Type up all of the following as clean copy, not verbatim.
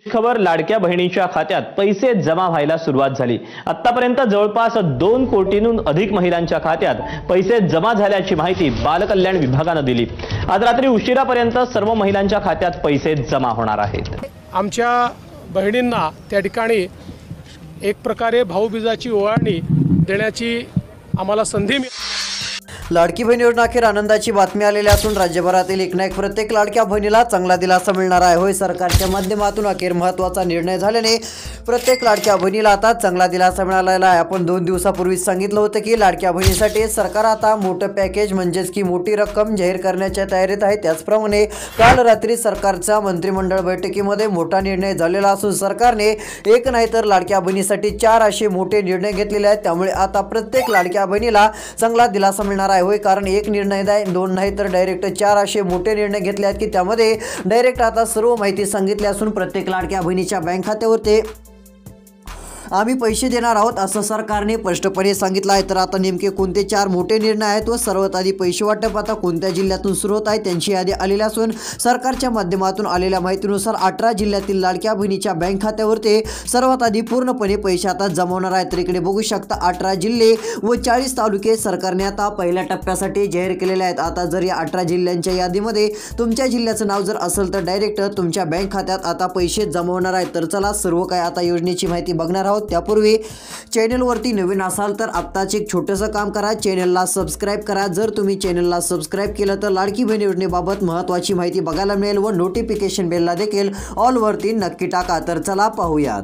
खबर लाडक्या बहिणीच्या खात्यात पैसे जमा व्हायला सुरुवात झाली। आतापर्यंत जवळपास 2 कोटींहून अधिक महिलांच्या खात्यात पैसे जमा झाल्याची माहिती बालकल्याण विभागाने दिली। आज रात्री उशिरापर्यंत सर्व महिलांच्या खात्यात पैसे जमा होणार आहेत। आमच्या बहिणींना त्या ठिकाणी एक प्रकारे भाऊबीजाची ओवाळणी देण्याची आम्हाला संधी मिळाली। लाडकी बहीण योजना अखेर आनंदाची बातमी आलेली असून राज्यभरातील एक ना एक प्रत्येक लाडक्या बहिणीला चांगला दिलासा मिळणार आहे। होय, सरकारच्या माध्यमातून अखेर महत्त्वाचा निर्णय झाल्याने प्रत्येक लाडक्या बहिणीला आता चांगला दिलासा मिळालेला आहे। आपण 2 दिवसापूर्वीच सांगितलं होतं की लाडक्या बहिणीसाठी सरकार आता मोठं पॅकेज म्हणजेच की मोठी रक्कम जाहीर करण्याच्या तयारीत आहे। त्याचप्रमाणे काल रात्री सरकारच्या मंत्रिमंडळ बैठकीमध्ये मोठा निर्णय झालेला असून सरकारने एक नाही तर लाडक्या बहिणीसाठी 4 असे मोठे निर्णय घेतलेले आहेत। त्यामुळे आता प्रत्येक लाडक्या बहिणीला चांगला दिलासा मिळणार आहे। होय, कारण एक निर्णय नाही, 2 नाही तर डायरेक्ट 4 असे मोठे निर्णय घेतले आहेत की त्यामध्ये डायरेक्ट आता सर्व माहिती सांगितली असून प्रत्येक लाडक्या बहिणीच्या बँक खात्यावरती आम्ही पैसे देणार आहोत असं सरकारने स्पष्टपणे सांगितलं आहे। तर आता नेमके कोणते 4 मोठे निर्णय आहेत व सर्वात आधी पैसे वाटप आता कोणत्या जिल्ह्यातून सुरू होत आहे त्यांची यादी आलेली असून सरकारच्या माध्यमातून आलेल्या माहितीनुसार 18 जिल्ह्यातील लाडक्या बहिणीच्या बँक खात्यावरती सर्वात आधी पूर्णपणे पैसे आता जमा होणार आहेत। तर इकडे बघू शकता 18 जिल्हे व 40 तालुके सरकारने आता पहिल्या टप्प्यासाठी जाहीर केलेले आहेत। आता जर या 18 जिल्ह्यांच्या यादीमध्ये तुमच्या जिल्ह्याचं नाव जर असेल तर डायरेक्ट तुमच्या बँक खात्यात आता पैसे जमा होणार आहेत। तर चला सर्व काय आता योजनेची माहिती बघणार आहोत। त्यापूर्वी चॅनलवरती नवीन असाल तर आत्ताच एक छोटंसं काम करा, चॅनलला सबस्क्राइब करा। जर तुम्ही चॅनलला सबस्क्राइब केलं तर लाडकी बहीण योजनेबाबत महत्त्वाची माहिती बघायला मिळेल व नोटिफिकेशन बेलला देखील ऑल वरती नक्की टाका। तर चला पाहूयात।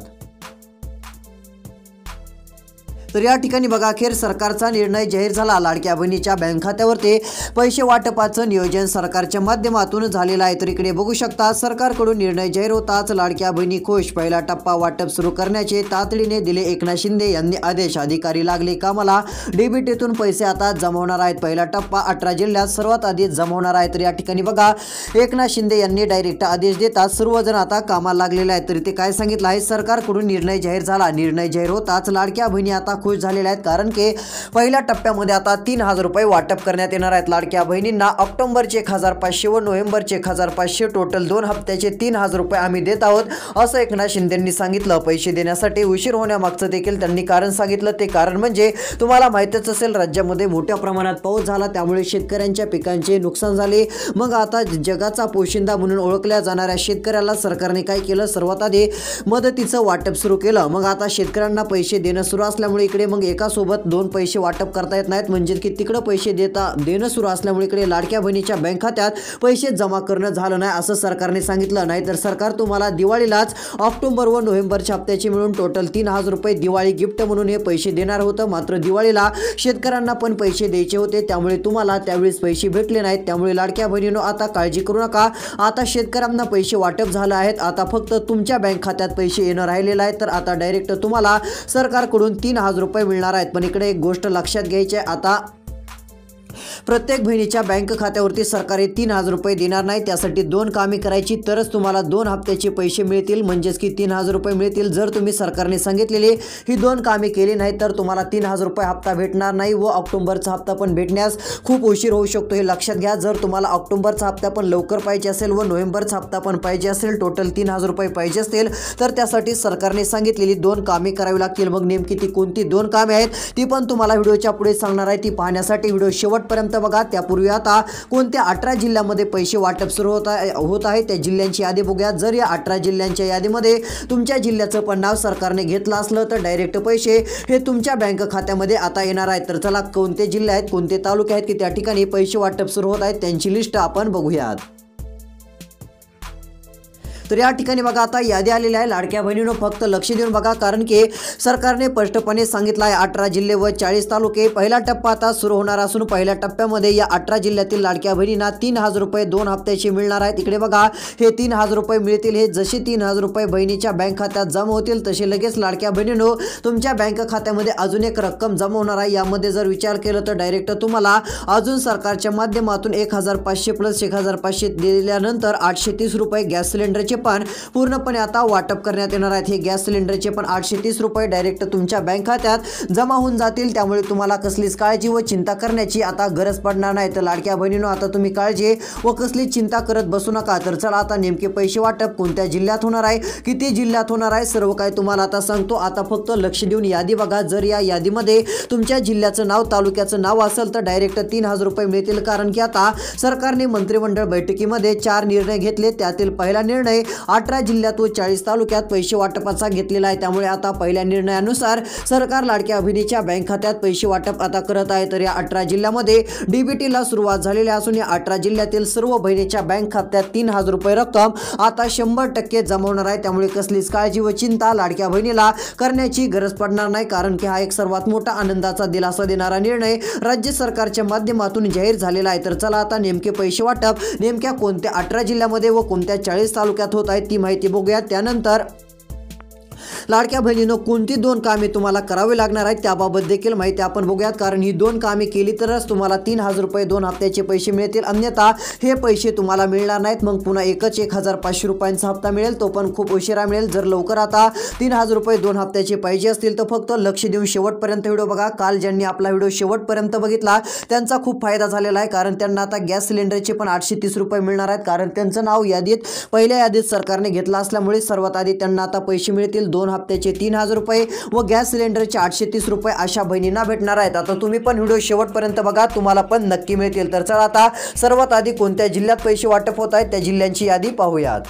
तर या ठिकाणी बघा, अखेर सरकारचा निर्णय जाहीर झाला। लाडक्या बहिणीच्या बँक खात्यावरती पैसे वाटपाचं नियोजन सरकारच्या माध्यमातून झालेलं आहे। तर इकडे बघू शकता सरकारकडून निर्णय जाहीर होताच लाडक्या बहिणी खुश। पहिला टप्पा वाटप सुरू करण्याचे तातडीने दिले एकनाथ शिंदे यांनी आदेश। अधिकारी लागले कामाला, डीबीटीतून पैसे आता जमवणार आहेत। पहिला टप्पा 18 जिल्ह्यात सर्वात आधी जमवणार आहे। तर या ठिकाणी बघा, एकनाथ शिंदे यांनी डायरेक्ट आदेश देतात सर्वजण आता कामाला लागलेले आहेत। तर ते काय सांगितलं आहे, सरकारकडून निर्णय जाहीर झाला। निर्णय जाहीर होताच लाडक्या बहिणी आता खुश झालेल्या आहेत, कारण की पहिल्या टप्प्यामध्ये आता 3000 रुपये वाटप करण्यात येणार आहेत लाडक्या बहिणींना। ऑक्टोबरचे 1500 व नोव्हेंबरचे 1500 टोटल 2 हप्त्याचे 3000 रुपये आम्ही देत आहोत असं एकनाथ शिंदेंनी सांगितलं। पैसे देण्यासाठी उशीर होण्यामागचं देखील त्यांनी कारण सांगितलं। ते कारण म्हणजे तुम्हाला माहितीच असेल, राज्यामध्ये मोठ्या प्रमाणात पाऊस झाला त्यामुळे शेतकऱ्यांच्या पिकांचे नुकसान झाले। मग आता जगाचा पोशिंदा म्हणून ओळखल्या जाणाऱ्या शेतकऱ्याला सरकारने काय केलं, सर्वात आधी मदतीचं वाटप सुरू केलं। मग आता शेतकऱ्यांना पैसे देणं सुरू असल्यामुळे इकडे मग एका सोबत 2 पैसे वाटप करता येत नाहीत, म्हणजे की तिकडे पैसे देणं सुरू असल्यामुळे इकडे लाडक्या बहिणीच्या बँक खात्यात पैसे जमा करणं झालं नाही असं सरकारने सांगितलं। नाहीतर सरकार तुम्हाला दिवाळीलाच ऑक्टोबर व नोव्हेंबरच्या हप्त्याचे मिळून टोटल 3000 रुपये दिवाळी गिफ्ट म्हणून हे पैसे देणार होतं। मात्र दिवाळीला शेतकऱ्यांना पण पैसे द्यायचे होते, त्यामुळे तुम्हाला त्यावेळेस पैसे भेटले नाहीत। त्यामुळे लाडक्या बहिणींनो आता काळजी करू नका, आता शेतकऱ्यांना पैसे वाटप झाले आहेत। आता फक्त तुमच्या बँक खात्यात पैसे येणं राहिलेले आहेत। तर आता डायरेक्ट तुम्हाला सरकारकडून 3000 रुपये मिळणार आहेत। पण इकडे एक गोष्ट लक्षात घ्यायची आहे, आता प्रत्येक बहिणीच्या बँक खात्यावरती सरकारी 3000 रुपये देणार नाही, त्यासाठी 2 कामे करायची तरच तुम्हाला 2 हप्त्याचे पैसे मिळतील, म्हणजेच की 3000 रुपये मिळतील। जर तुम्ही सरकारने सांगितलेली ही 2 कामे केली नाही तर तुम्हाला 3000 रुपये हप्ता भेटणार नाही व ऑक्टोबरचा हप्ता पण भेटण्यास खूप उशीर होऊ शकतो, हे लक्षात घ्या। जर तुम्हाला ऑक्टोबरचा हप्ता पण लवकर पाहिजे असेल व नोव्हेंबरचा हप्ता पण पाहिजे असेल, टोटल 3000 रुपये पाहिजे असतील तर त्यासाठी सरकारने सांगितलेली 2 कामे करावी लागतील। मग नेमकी ती कोणती 2 कामे आहेत ती पण तुम्हाला व्हिडिओच्या पुढे सांगणार आहे। ती पाहण्यासाठी व्हिडिओ शेवटपर्यंत बघा। त्यापूर्वी आता कोणत्या 18 जिल्ह्यामध्ये पैसे वाटप सुरू होत आहे त्या जिल्ह्यांची यादी बघूया। जर या 18 जिल्ह्यांच्या यादीमध्ये तुमच्या जिल्ह्याचं पण नाव सरकारने घेतलं असलं तर डायरेक्ट पैसे हे तुमच्या बँक खात्यामध्ये आता येणार आहेत। तर चला कोणते जिल्हे आहेत, कोणते तालुके आहेत की त्या ठिकाणी पैसे वाटप सुरू होत आहेत त्यांची लिस्ट आपण बघूयात। तर या ठिकाणी बघा, आता यादी आलेली आहे। लाडक्या बहिणींनो फक्त लक्ष देऊन बघा, कारण की सरकारने स्पष्टपणे सांगितलं आहे 18 जिल्हे व 40 तालुके पहिला टप्पा आता सुरू होणार असून पहिल्या टप्प्यामध्ये या 18 जिल्ह्यातील लाडक्या बहिणींना 3000 रुपये 2 हप्त्याचे मिळणार आहेत। इकडे बघा, हे 3000 रुपये मिळतील। हे जसे 3000 रुपये बहिणीच्या बँक खात्यात जमा होतील तसे लगेच लाडक्या बहिणींनो तुमच्या बँक खात्यामध्ये अजून एक रक्कम जमा होणार आहे। यामध्ये जर विचार केला तर डायरेक्ट तुम्हाला अजून सरकारच्या माध्यमातून 1500 प्लस 1500 दिल्यानंतर 830 रुपये गॅस सिलेंडरचे सिलेंडरचे पण पूर्णपणे आता वाटप करण्यात येणार आहेत। हे गॅस सिलेंडरचे पण 830 रुपये डायरेक्ट तुमच्या बँक खात्यात जमा होऊन जातील, त्यामुळे तुम्हाला कसलीच काळजी व चिंता करण्याची आता गरज पडणार नाही। तर लाडक्या बहिणींनो, आता तुम्ही काळजी व कसली चिंता करत बसू नका। तर चला आता नेमके पैसे वाटप कोणत्या जिल्ह्यात होणार आहे, किती जिल्ह्यात होणार आहे, सर्व काही तुम्हाला आता सांगतो। आता फक्त लक्ष देऊन यादी बघा। जर या यादीमध्ये तुमच्या जिल्ह्याचं नाव, तालुक्याचं नाव असेल तर डायरेक्ट 3000 रुपये मिळतील, कारण की आता सरकारने मंत्रिमंडळ बैठकीमध्ये 4 निर्णय घेतले। त्यातील पहिला निर्णय 18 जिल्ह्यात व 40 तालुक्यात पैसे वाटपाचा घेतलेला आहे। त्यामुळे आता पहिल्या निर्णयानुसार सरकार लाडक्या बहिणीच्या बँक खात्यात पैसे वाटप आता करत आहे। तर या 18 जिल्ह्यामध्ये डीबीटीला सुरुवात झालेली असून या 18 जिल्ह्यातील सर्व बहिणीच्या बँक खात्यात 3000 रुपये रक्कम आता 100% जमा होणार आहे। त्यामुळे कसलीच काळजी व चिंता लाडक्या बहिणीला करण्याची गरज पडणार नाही, कारण की हा एक सर्वात मोठा आनंदाचा दिलासा देणारा निर्णय राज्य सरकारच्या माध्यमातून जाहीर झालेला आहे। तर चला आता नेमके पैसे वाटप नेमक्या कोणत्या 18 जिल्ह्यामध्ये व कोणत्या 40 तालुक्यात होत आहे ती माहिती बघूया। त्यानंतर लाडक्या बहिणींनो, कोणती 2 कामे तुम्हाला करावी लागणार आहेत त्याबाबत देखील माहिती आपण बघूयात, कारण ही 2 कामे केली तरच तुम्हाला 3000 रुपये 2 हप्त्याचे पैसे मिळतील, अन्यथा हे पैसे तुम्हाला मिळणार नाहीत। मग पुन्हा एकच 1500 रुपयांचा हप्ता मिळेल, तो पण खूप उशिरा मिळेल। जर लवकर आता 3000 रुपये 2 हप्त्याचे पाहिजे असतील तर फक्त लक्ष देऊन शेवटपर्यंत व्हिडिओ बघा। काल ज्यांनी आपला व्हिडिओ शेवटपर्यंत बघितला त्यांचा खूप फायदा झालेला आहे, कारण त्यांना आता गॅस सिलेंडरचे पण 830 रुपये मिळणार आहेत, कारण त्यांचं नाव यादीत पहिल्या यादीत सरकारने घेतलं असल्यामुळे सर्वात आधी त्यांना आता पैसे मिळतील। 2 हप्त्याचे 3000 रुपये व गॅस सिलेंडरचे 830 रुपये अशा बहिणींना भेटणार आहेत। आता तुम्ही पण व्हिडिओ शेवटपर्यंत बघा, तुम्हाला पण नक्की मिळतील। तर चला आता सर्वात आधी कोणत्या जिल्ह्यात पैसे वाटप होत आहेत त्या जिल्ह्यांची यादी पाहूयात।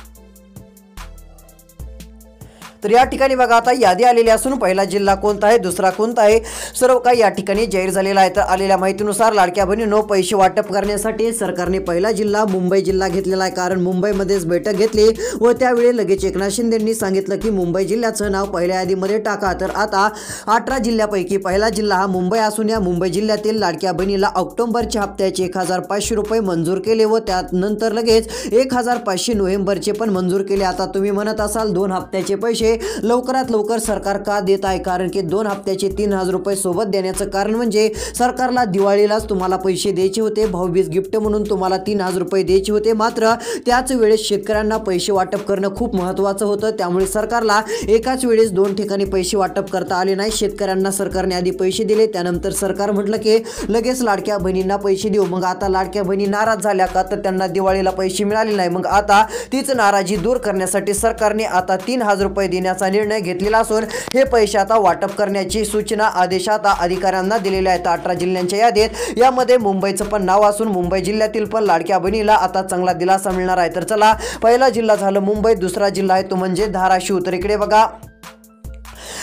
तर या ठिकाणी बघा, आता यादी आलेली असून पहिला जिल्हा कोणता आहे, दुसरा कोणता आहे, सर्व काही या ठिकाणी जाहीर झालेला आहे। तर आलेल्या माहितीनुसार लाडक्या बहिणींनो, पैसे वाटप करण्यासाठी सरकारने पहिला जिल्हा मुंबई जिल्हा घेतलेला आहे, कारण मुंबईमध्येच बैठक घेतली व त्यावेळी लगेच एकनाथ शिंदेंनी सांगितलं की मुंबई जिल्ह्याचं नाव पहिल्या यादीमध्ये टाका। तर आता 18 जिल्ह्यापैकी पहिला जिल्हा हा मुंबई असून या मुंबई जिल्ह्यातील लाडक्या बहिणीला ऑक्टोबरच्या हप्त्याचे 1500 रुपये मंजूर केले व त्यानंतर लगेच 1500 नोव्हेंबरचे पण मंजूर केले। आता तुम्ही म्हणत असाल 2 हप्त्याचे पैसे लवकरात लवकर सरकार का देत आहे, कारण की 2 हप्त्याचे 3000 रुपये सोबत देण्याचं कारण म्हणजे सरकारला दिवाळीलाच तुम्हाला पैसे द्यायचे होते, भाऊबीज गिफ्ट म्हणून तुम्हाला 3000 रुपये द्यायचे होते। मात्र त्याच वेळेस शेतकऱ्यांना पैसे वाटप करणं खूप महत्त्वाचं होतं, त्यामुळे सरकारला एकाच वेळेस 2 ठिकाणी पैसे वाटप करता आले नाही। शेतकऱ्यांना सरकारने आधी पैसे दिले, त्यानंतर सरकार म्हटलं की लगेच लाडक्या बहिणींना पैसे देऊ। मग आता लाडक्या बहिणी नाराज झाल्या का, तर त्यांना दिवाळीला पैसे मिळाले नाही। मग आता तीच नाराजी दूर करण्यासाठी सरकारने आता 3000 रुपये देण्याचा निर्णय घेतलेला असून हे पैसे आता वाटप करण्याची सूचना आदेश आता अधिकाऱ्यांना दिलेले आहेत। 18 जिल्ह्यांच्या यादीत यामध्ये मुंबईचं पण नाव असून मुंबई जिल्ह्यातील पण लाडक्या बहिणीला आता चांगला दिलासा मिळणार आहे। तर चला, पहिला जिल्हा झालं मुंबई, दुसरा जिल्हा आहे तो म्हणजे धाराशिव। तर इकडे बघा,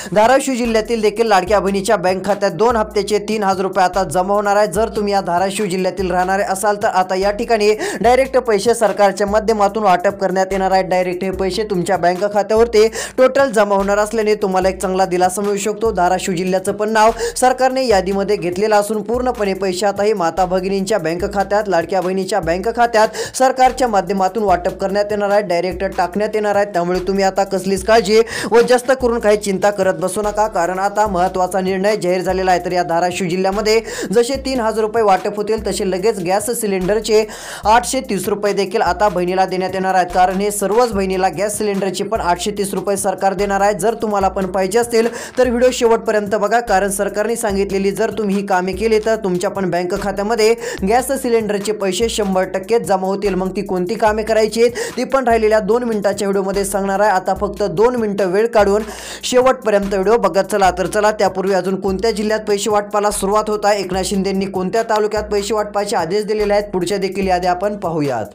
धाराशिव जिल्ह्यातील देखील लाडक्या बहिणीच्या बँक खात्यात 2 हप्त्याचे 3000 रुपये आता जमा होणार आहेत। जर तुम्ही या धाराशिव जिल्ह्यातील राहणारे असाल तर आता या ठिकाणी डायरेक्ट पैसे सरकारच्या माध्यमातून वाटप करण्यात येणार आहेत। डायरेक्ट हे पैसे तुमच्या बँक खात्यावरती टोटल जमा होणार असल्याने तुम्हाला एक चांगला दिलासा मिळू शकतो। धाराशिव जिल्ह्याचं पण नाव सरकारने यादीमध्ये घेतलेलं असून पूर्णपणे पैसे आता हे माता भगिनींच्या बँक खात्यात, लाडक्या बहिणीच्या बँक खात्यात सरकारच्या माध्यमातून वाटप करण्यात येणार आहे, डायरेक्ट टाकण्यात येणार आहे। त्यामुळे तुम्ही आता कसलीच काळजी व जास्त करून काही चिंता करत बसू नका, कारण आता महत्त्वाचा निर्णय जाहीर झालेला आहे। तर या धाराशिव जिल्ह्यामध्ये जसे 3000 रुपये वाटप होतील तसे लगेच गॅस सिलेंडरचे 830 रुपये देखील आता बहिणीला देण्यात येणार आहेत, कारण हे सर्वच बहिणीला गॅस सिलेंडरचे पण 830 रुपये सरकार देणार आहे। जर तुम्हाला पण पाहिजे असतील तर व्हिडिओ शेवटपर्यंत बघा, कारण सरकारने सांगितलेली जर तुम्ही ही कामे केली तर तुमच्या पण बँक खात्यामध्ये गॅस सिलेंडरचे पैसे 100% जमा होतील। मग ती कोणती कामे करायची ती पण राहिलेल्या 2 मिनिटाच्या व्हिडिओमध्ये सांगणार आहे। आता फक्त 2 मिनिटं वेळ काढून शेवटपर्यंत व्हिडिओ बघत चला। तर चला, त्यापूर्वी अजून कोणत्या जिल्ह्यात पैसे वाटपाला सुरुवात होत आहे, एकनाथ शिंदेंनी कोणत्या तालुक्यात पैसे वाटपाचे आदेश दिलेले आहेत, पुढच्या देखील यादी आपण पाहूयात।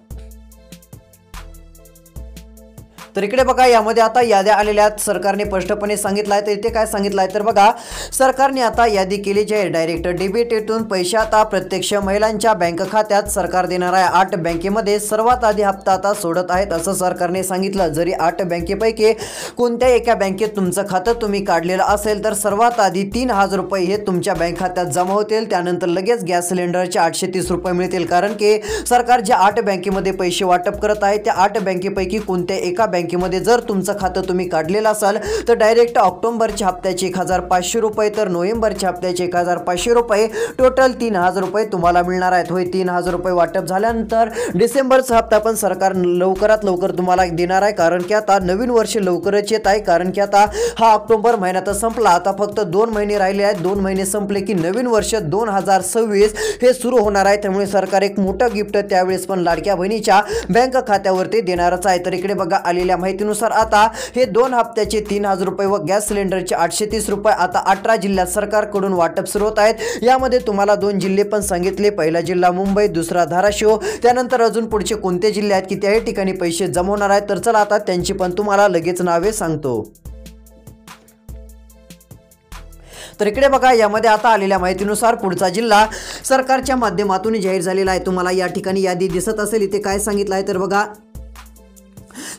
तर इकडे बघा, यामध्ये आता याद्या आलेल्या आहेत, सरकारने स्पष्टपणे सांगितलं आहे। तर इथे काय सांगितलं आहे तर बघा, सरकारने आता यादी केली जाईल, डायरेक्ट डीबीटीतून पैसे आता प्रत्यक्ष महिलांच्या बँक खात्यात सरकार देणार आहे। 8 बँकेमध्ये सर्वात आधी हप्ता आता सोडत आहेत असं सरकारने सांगितलं। जरी 8 बँकेपैकी कोणत्या एका बँकेत तुमचं खातं तुम्ही काढलेलं असेल तर सर्वात आधी 3000 रुपये हे तुमच्या बँक खात्यात जमा होतील, त्यानंतर लगेच गॅस सिलेंडरचे 830 रुपये मिळतील, कारण की सरकार ज्या 8 बँकेमध्ये पैसे वाटप करत आहे त्या 8 बँकेपैकी कोणत्या एका बँकेत बँकेमध्ये जर तुमचं खातं तुम्ही काढलेलं असाल तर डायरेक्ट ऑक्टोबरच्या हप्त्याचे 1500 रुपये तर नोव्हेंबरच्या हप्त्याचे 1500 रुपये टोटल 3000 रुपये तुम्हाला मिळणार आहेत. होय, 3000 रुपये वाटप झाल्यानंतर डिसेंबरचा हप्ता पण सरकार लवकरात लवकर तुम्हाला देणार आहे, कारण की आता नवीन वर्ष लवकरच येत आहे. कारण की आता हा ऑक्टोबर महिना संपला, आता फक्त 2 महिने राहिले आहेत. 2 महिने संपले की नवीन वर्ष 2026 हे सुरू होणार आहे. त्यामुळे सरकार एक मोठं गिफ्ट त्यावेळेस पण लाडक्या बहिणीच्या बँक खात्यावरती देणारच आहे. तर इकडे बघा, आलेल्या माहितीनुसार आता हे 2 हप्त्याचे 3000 रुपये व गॅस सिलेंडरचे 830 रुपये आता 18 जिल्ह्यात सरकारकडून वाटप सुरू होत आहेत. यामध्ये तुम्हाला 2 जिल्हे पण सांगितले, पहिला जिल्हा मुंबई, दुसरा धाराशिव, त्यानंतर अजून पुढचे कोणते जिल्हे आहेत की त्याही ठिकाणी पैसे जमा होणार आहेत. तर चला आता त्यांची पण तुम्हाला लगेच नावे सांगतो. तर इकडे बघा, यामध्ये आता आलेल्या माहितीनुसार पुढचा जिल्हा सरकारच्या माध्यमातून जाहीर झालेला आहे. तुम्हाला या ठिकाणी यादी दिसत असेल. इथे काय सांगितलं आहे तर बघा,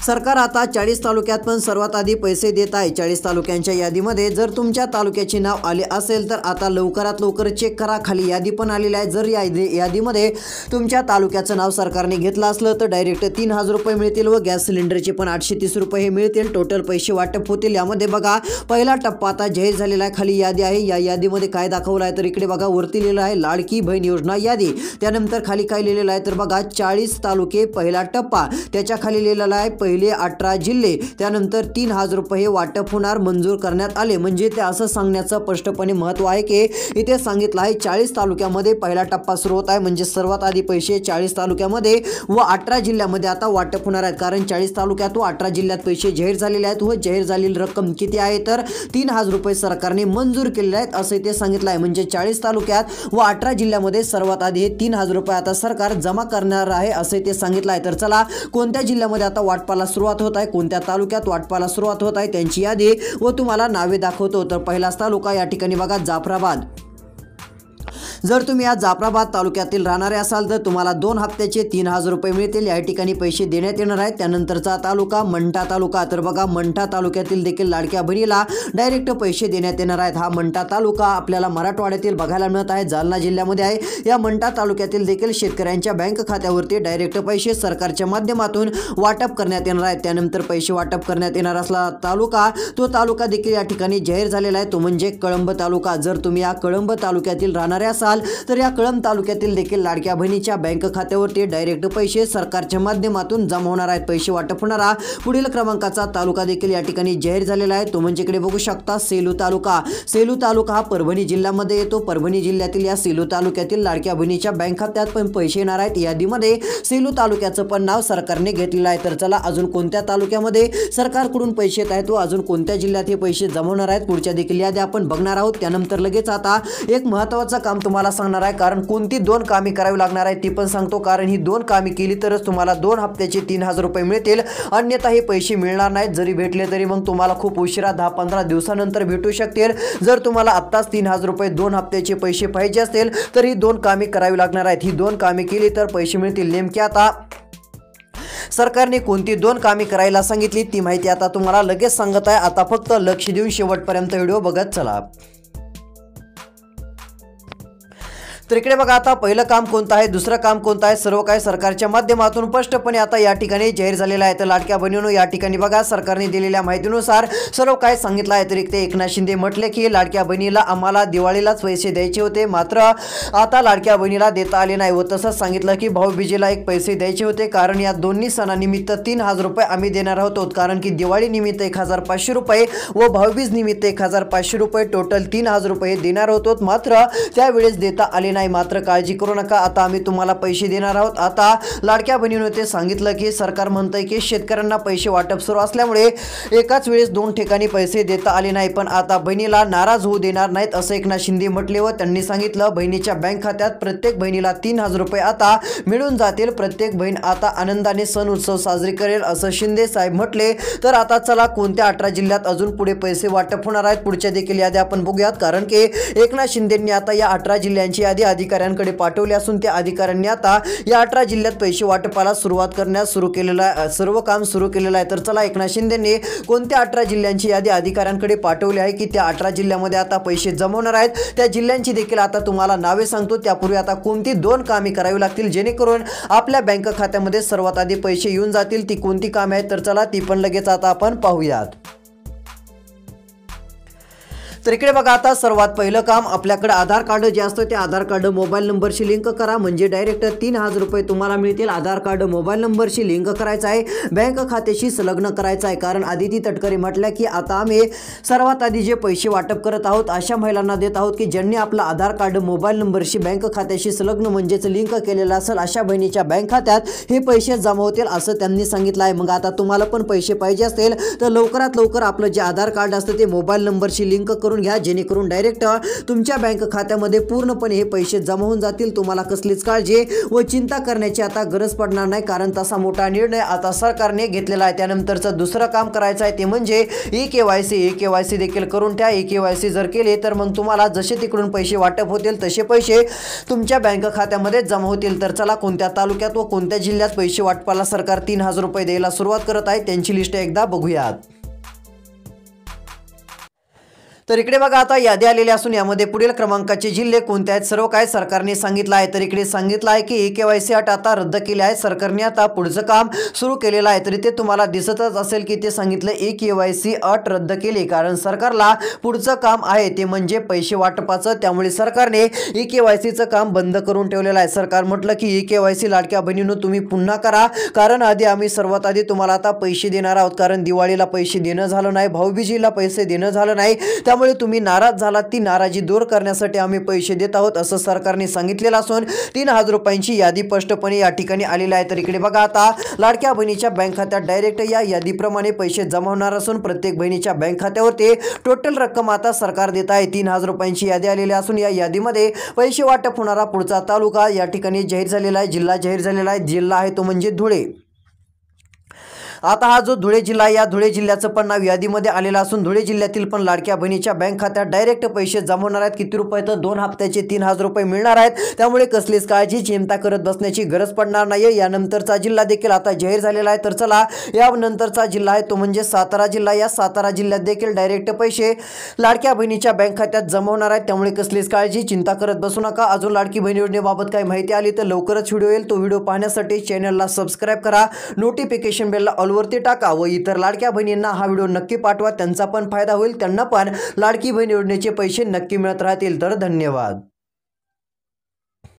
सरकार आता 40 तालुक्यात पण सर्वात आधी पैसे देत आहे. 40 तालुक्यांच्या यादीमध्ये जर तुमच्या तालुक्याचे नाव आले असेल तर आता लवकरात लवकर चेक करा. खाली यादी पण आलेली आहे. जर यादीमध्ये तुमच्या तालुक्याचं नाव सरकारने घेतलं असलं तर डायरेक्ट 3000 रुपये मिळतील व गॅस सिलेंडरचे पण 830 रुपये हे मिळतील. टोटल पैसे वाटप होतील. यामध्ये बघा, पहिला टप्पा आता जाहीर झालेला आहे. खाली यादी आहे. या यादीमध्ये काय दाखवलं आहे तर इकडे बघा, वरती लिहिलं आहे लाडकी बहीण योजना यादी. त्यानंतर खाली काय लिहिलेलं आहे तर बघा, 40 तालुके पहिला टप्पा. त्याच्या खाली लिहिलेला आहे पहिले 18 जिल्हे. त्यानंतर 3000 रुपये वाटप होणार, मंजूर करण्यात आले. म्हणजे ते असं सांगण्याचं स्पष्टपणे महत्व आहे की इथे सांगितलं आहे 40 तालुक्यामध्ये पहिला टप्पा सुरू होत आहे. म्हणजे सर्वात आधी पैसे 40 तालुक्यामध्ये व 18 जिल्ह्यामध्ये आता वाटप होणार आहेत. कारण 40 तालुक्यात व 18 जिल्ह्यात पैसे जाहीर झालेले आहेत व जाहीर झालेली रक्कम किती आहे तर 3000 रुपये सरकारने मंजूर केलेले आहेत असं इथे सांगितलं आहे. म्हणजे 40 तालुक्यात व 18 जिल्ह्यामध्ये सर्वात आधी हे 3000 रुपये आता सरकार जमा करणार आहे असं इथे सांगितलं आहे. तर चला, कोणत्या जिल्ह्यामध्ये आता वाटपाला सुरुवात होत आहे, कोणत्या तालुक्यात वाटपाला सुरुवात होत आहे त्यांची यादी व तुम्हाला नावे दाखवतो. तर पहिलाच तालुका या ठिकाणी बघा, जाफराबाद. जर तुम्ही या जाफराबाद तालुक्यातील राहणारे असाल तर तुम्हाला 2 हप्त्याचे 3000 रुपये मिळतील. या ठिकाणी पैसे देण्यात येणार आहेत. त्यानंतरचा तालुका मंठा तालुका. तर बघा, मंठा तालुक्यातील देखील लाडक्या बहिणीला डायरेक्ट पैसे देण्यात येणार आहेत. हा मंठा तालुका आपल्याला मराठवाड्यातील बघायला मिळत आहे, जालना जिल्ह्यामध्ये आहे. या मंठा तालुक्यातील देखील शेतकऱ्यांच्या बँक खात्यावरती डायरेक्ट पैसे सरकारच्या माध्यमातून वाटप करण्यात येणार आहेत. त्यानंतर पैसे वाटप करण्यात येणार असला तालुका, तो तालुका देखील या ठिकाणी जाहीर झालेला आहे, तो म्हणजे कळंब तालुका. जर तुम्ही या कळंब तालुक्यातील राहणारे असाल तर या कळंब तालुक्यातील देखील लाडक्या बहिणीच्या बँक खात्यावरती डायरेक्ट पैसे सरकारच्या माध्यमातून जमा होणार आहेत. पैसे वाटप होणारा पुढील क्रमांकाचा तालुका देखील या ठिकाणी जाहीर झालेला आहे, तो म्हणजे इकडे बघू शकता सेलू तालुका. सेलू तालुका हा परभणी जिल्ह्यामध्ये येतो. परभणी जिल्ह्यातील या सेलू तालुक्यातील लाडक्या बहिणीच्या बँक खात्यात पण पैसे येणार आहेत. यादीमध्ये सेलू तालुक्याचं पण नाव सरकारने घेतलेलं आहे. तर चला, अजून कोणत्या तालुक्यामध्ये सरकारकडून पैसे येत आहेत व अजून कोणत्या जिल्ह्यात हे पैसे जमा होणार आहेत पुढच्या देखील यादी आपण बघणार आहोत. त्यानंतर लगेच आता एक महत्त्वाचं काम तुम्हाला सांगणार आहे, कारण कोणती 2 कामे करावी लागणार आहे ती पण सांगतो. कारण ही 2 कामे केली तरच तुम्हाला 2 हप्त्याचे 3000 रुपये मिळतील, अन्यथा हे पैसे मिळणार नाहीत. जरी भेटले तरी मग तुम्हाला खूप उशिरा 10-15 दिवसानंतर भेटू शकतील. जर तुम्हाला आत्ताच 3000 रुपये 2 हप्त्याचे पैसे पाहिजे असतील तर ही 2 कामे करावी लागणार आहेत. ही 2 कामे केली तर पैसे मिळतील. नेमके आता सरकारने कोणती 2 कामे करायला सांगितली ती माहिती आता तुम्हाला लगेच सांगत आहे. आता फक्त लक्ष देऊन शेवटपर्यंत व्हिडिओ बघत चला. तर इकडे बघा, आता पहिलं काम कोणतं आहे, दुसरं काम कोणतं आहे, सर्व काही सरकारच्या माध्यमातून स्पष्टपणे आता या ठिकाणी जाहीर झालेलं आहे. तर लाडक्या बहिणींनो, या ठिकाणी बघा, सरकारने दिलेल्या माहितीनुसार सर्व काय सांगितलं आहे. तर इकडे एकनाथ शिंदे म्हटले की लाडक्या बहिणीला आम्हाला दिवाळीलाच पैसे द्यायचे होते, मात्र आता लाडक्या बहिणीला देता आले नाही. व तसंच सांगितलं की भाऊबीजेला एक पैसे द्यायचे होते, कारण या दोन्ही सणानिमित्त 3000 रुपये आम्ही देणार आहोत. कारण की दिवाळी निमित्त 1500 रुपये व भाऊबीज निमित्त 1500 रुपये टोटल 3000 रुपये देणार होतो, मात्र त्यावेळेस देता आले नाही. मात्र काळजी करू नका, आता आम्ही तुम्हाला पैसे देणार आहोत. आता लाडक्या बहिणीने ते सांगितलं की सरकार म्हणतंय की शेतकऱ्यांना पैसे वाटप सुरू असल्यामुळे एकाच वेळेस 2 ठिकाणी पैसे देता आले नाही, पण आता बहिणीला नाराज होऊ देणार नाहीत असं एकनाथ शिंदे म्हटले. व त्यांनी सांगितलं बहिणीच्या बँक खात्यात प्रत्येक बहिणीला 3000 रुपये आता मिळून जातील. प्रत्येक बहीण आता आनंदाने सण उत्सव साजरी करेल असं शिंदे साहेब म्हटले. तर आता चला, कोणत्या 18 जिल्ह्यात अजून पुढे पैसे वाटप होणार आहेत पुढच्या देखील यादी आपण बघूयात. कारण की एकनाथ शिंदेंनी आता या 18 जिल्ह्यांची यादी अधिकाऱ्यांकडे पाठवले असून त्या अधिकाऱ्यांनी आता या 18 जिल्ह्यात पैसे वाटपाला सुरुवात करण्यास सर्व काम सुरू केलेलं आहे। तर चला, एकनाथ शिंदेंनी कोणत्या 18 जिल्ह्यांची यादी अधिकाऱ्यांकडे पाठवली आहे की त्या 18 जिल्ह्यामध्ये आता पैसे जमवणार आहेत, त्या जिल्ह्यांची देखील आता तुम्हाला नावे सांगतो। त्यापूर्वी आता कोणती 2 कामे करावी लागतील जेणेकरून आपल्या बँक खात्यामध्ये सर्वात आधी पैसे येऊन जातील, ती कोणती कामे आहेत तर चला ती पण लगेच आता आपण पाहूयात। तर इकडे बघा, आता सर्वात पहिलं काम, आपल्याकडे आधार कार्ड जे असतं ते आधार कार्ड मोबाईल नंबरशी लिंक करा, म्हणजे डायरेक्ट 3000 रुपये तुम्हाला मिळतील। आधार कार्ड मोबाईल नंबरशी लिंक करायचं आहे, बँक खात्याशी संलग्न करायचं आहे। कारण आदिती तटकरे म्हटल्या की आता आम्ही सर्वात आधी जे पैसे वाटप करत आहोत अशा महिलांना देत आहोत की ज्यांनी आपला आधार कार्ड मोबाईल नंबरशी बँक खात्याशी संलग्न म्हणजेच लिंक केलेलं असेल, अशा बहिणीच्या बँक खात्यात हे पैसे जमा होतील असं त्यांनी सांगितलं आहे। मग आता तुम्हाला पण पैसे पाहिजे असतील तर लवकरात लवकर आपलं जे आधार कार्ड असतं ते मोबाईल नंबरशी लिंक करून घ्या, जेणेकरून डायरेक्ट तुमच्या बँक खात्यामध्ये पूर्णपणे हे पैसे जमा होऊन जातील। तुम्हाला कसलीच काळजी व चिंता करण्याची आता गरज पडणार नाही, कारण तसा मोठा निर्णय आता सरकारने घेतलेला आहे। त्यानंतरचं दुसरं काम करायचं आहे ते म्हणजे ई-केवायसी देखील करून ठेवा। ई-केवायसी जर केले तर मग तुम्हाला जसे तिकडून पैसे वाटप होतील तसे पैसे तुमच्या बँक खात्यामध्ये जमा होतील। तर चला, कोणत्या तालुक्यात व कोणत्या जिल्ह्यात पैसे वाटपाला सरकार 3000 रुपये द्यायला सुरुवात करत आहे त्यांची लिस्ट एकदा बघूयात। तर इकडे बघा, आता यादी आलेली असून यामध्ये पुढील क्रमांकाचे जिल्हे कोणते आहेत सर्व काय सरकारने सांगितलं आहे। तर इकडे सांगितलं आहे की ई-केवायसी अट आता रद्द केली आहे, सरकारने आता पुढचं काम सुरू केलेलं आहे। तर इथे तुम्हाला दिसतच असेल की ते सांगितलं ई-केवायसी अट रद्द केली, कारण सरकारला पुढचं काम आहे ते म्हणजे पैसे वाटपाचं, त्यामुळे सरकारने ई-केवायसीचं काम बंद करून ठेवलेलं आहे। सरकार म्हटलं की ई-केवायसी लाडक्या बहिणींनो तुम्ही पुन्हा करा, कारण आधी आम्ही सर्वात आधी तुम्हाला आता पैसे देणार आहोत, कारण दिवाळीला पैसे देणं झालं नाही, भाऊबीजेला पैसे देणं झालं नाही, त्यामुळे तुम्ही नाराज झालात, ती नाराजी दूर करण्यासाठी आम्ही पैसे देत आहोत असं सरकारने सांगितलेलं असून 3000 रुपयांची यादी स्पष्टपणे या ठिकाणी आलेली आहे। तर इकडे बघा, आता लाडक्या बहिणीच्या बँक खात्यात डायरेक्ट या यादीप्रमाणे पैसे जमा होणार असून प्रत्येक बहिणीच्या बँक खात्यावरती टोटल रक्कम आता सरकार देत आहे। 3000 रुपयांची यादी आलेली असून या यादीमध्ये पैसे वाटप होणारा पुढचा तालुका या ठिकाणी जाहीर झालेला आहे, जिल्हा जाहीर झालेला आहे, जिल्हा आहे तो म्हणजे धुळे। आता हा जो धुळे जिल्हा, या धुळे जिल्ह्याचं पण नाव यादीमध्ये आलेलं असून धुळे जिल्ह्यातील पण लाडक्या बहिणीच्या बँक खात्यात डायरेक्ट पैसे जमा होणार आहेत। किती रुपये तर 2 हप्त्याचे 3000 रुपये मिळणार आहेत, त्यामुळे कसलीच काळजी चिंता करत बसण्याची गरज पडणार नाही। यानंतरचा जिल्हा देखील आता जाहीर झालेला आहे। तर चला, यानंतरचा जिल्हा आहे तो म्हणजे सातारा जिल्हा। या सातारा जिल्ह्यात देखील डायरेक्ट पैसे लाडक्या बहिणीच्या बँक खात्यात जमा होणार आहेत, त्यामुळे कसलीच काळजी चिंता करत बसू नका। अजून लाडकी बहीण योजनेबाबत काही माहिती आली तर लवकरच व्हिडिओ येईल, तो व्हिडिओ पाहण्यासाठी चॅनलला सबस्क्राईब करा, नोटिफिकेशन बेलला ऑलवरती टाका व इतर लाडक्या बहिणींना हा व्हिडिओ नक्की पाठवा, त्यांचा पण फायदा होईल, त्यांना पण लाडकी बहीण योजनेचे पैसे नक्की मिळत राहतील। तर धन्यवाद।